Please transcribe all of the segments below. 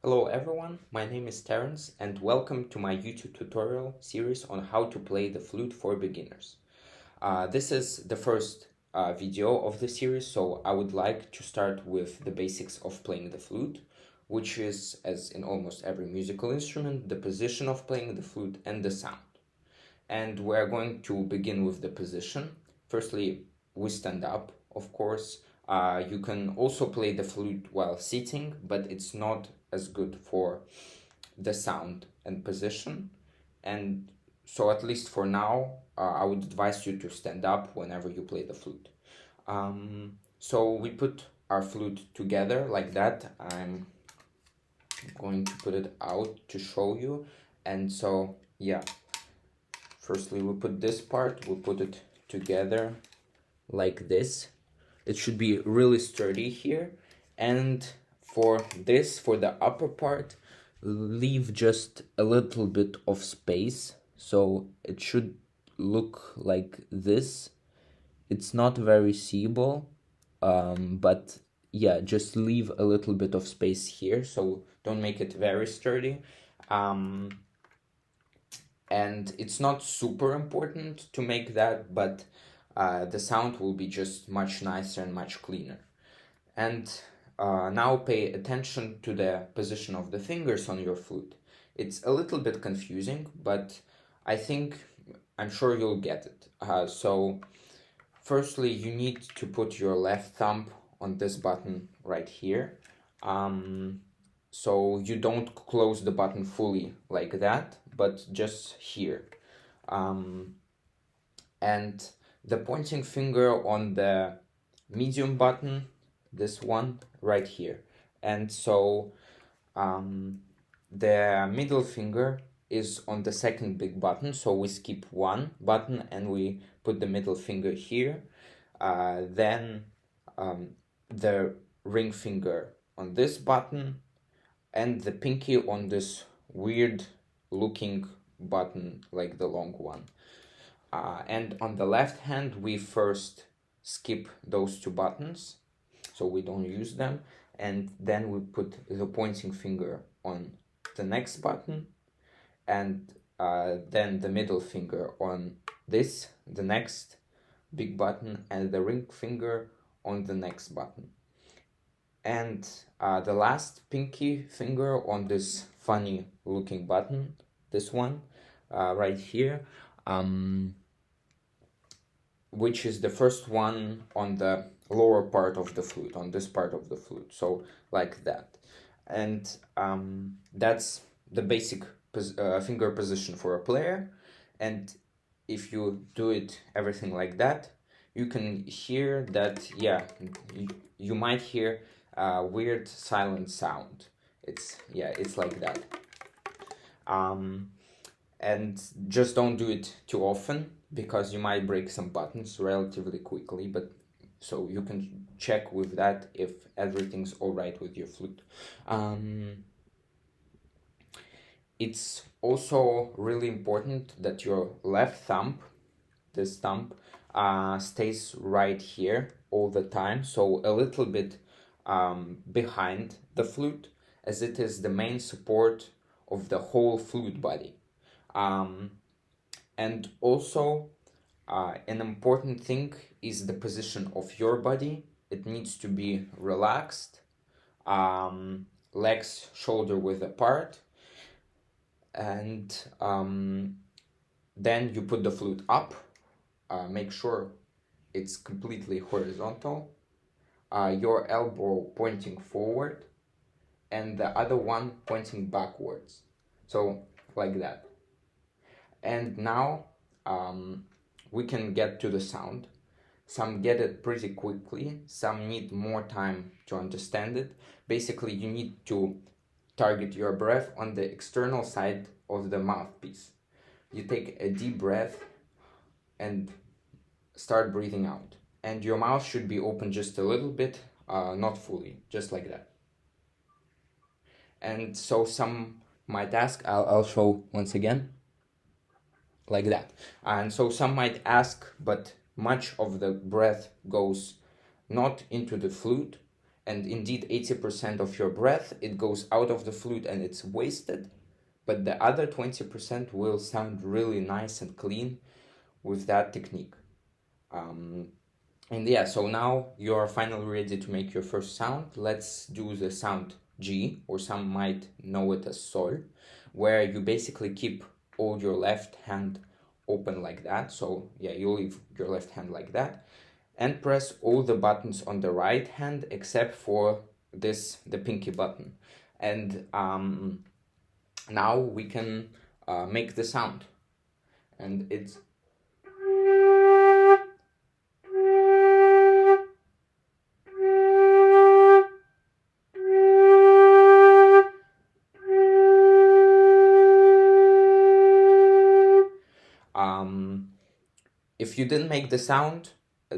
Hello everyone, my name is Terence and welcome to my YouTube tutorial series on how to play the flute for beginners. This is the first video of the series, so I would like to start with the basics of playing the flute, which is, as in almost every musical instrument, the position of playing the flute and the sound. And we're going to begin with the position. Firstly, we stand up, of course. You can also play the flute while sitting, but it's not as good for the sound and position. And so at least for now, I would advise you to stand up whenever you play the flute. So we put our flute together like that. I'm going to put it out to show you. And so, yeah. Firstly, we put this part, we put it together like this. It should be really sturdy here. And for this, for the upper part, leave just a little bit of space. So it should look like this. It's not very seeable, but yeah, just leave a little bit of space here. So don't make it very sturdy. And it's not super important to make that, but the sound will be just much nicer and much cleaner. And now pay attention to the position of the fingers on your flute. It's a little bit confusing, but I'm sure you'll get it. So firstly, you need to put your left thumb on this button right here. So you don't close the button fully like that, but just here. And the pointing finger on the medium button, this one right here. And so the middle finger is on the second big button, so we skip one button and we put the middle finger here. Then the ring finger on this button, and the pinky on this weird looking button, like the long one. And on the left hand, we first skip those two buttons, so we don't use them. And then we put the pointing finger on the next button, and then the middle finger on this, the next big button, and the ring finger on the next button. And the last pinky finger on this funny looking button, this one right here, which is the first one on the lower part of the flute, on this part of the flute, so like that. And that's the basic finger position for a player. And if you do it everything like that, you can hear that, yeah, you might hear a weird silent sound. It's like that. And just don't do it too often, because you might break some buttons relatively quickly, but so you can check with that if everything's all right with your flute. It's also really important that your left thumb, this thumb, stays right here all the time, so a little bit behind the flute, as it is the main support of the whole flute body. And also, an important thing is the position of your body. It needs to be relaxed, legs shoulder width apart, and then you put the flute up. Make sure it's completely horizontal, your elbow pointing forward, and the other one pointing backwards, so like that. And now we can get to the sound. Some get it pretty quickly, some need more time to understand it. Basically, you need to target your breath on the external side of the mouthpiece. You take a deep breath and start breathing out. And your mouth should be open just a little bit, not fully, just like that. And so some might ask, I'll show once again, like that. And so some might ask, but much of the breath goes not into the flute and indeed 80% of your breath, it goes out of the flute and it's wasted, but the other 20% will sound really nice and clean with that technique. And yeah, so now you're finally ready to make your first sound. Let's do the sound G, or some might know it as Sol, where you basically keep all your left hand open like that. So yeah, you leave your left hand like that and press all the buttons on the right hand except for the pinky button. And now we can make the sound. And it's if you didn't make the sound,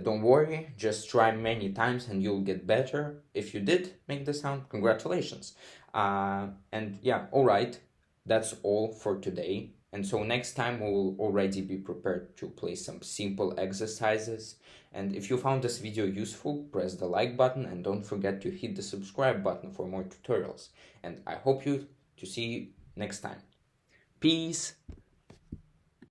don't worry, just try many times and you'll get better. If you did make the sound, congratulations. And yeah, all right, that's all for today. And so next time we'll already be prepared to play some simple exercises. And if you found this video useful, press the like button and don't forget to hit the subscribe button for more tutorials. And I hope to see you next time. Peace!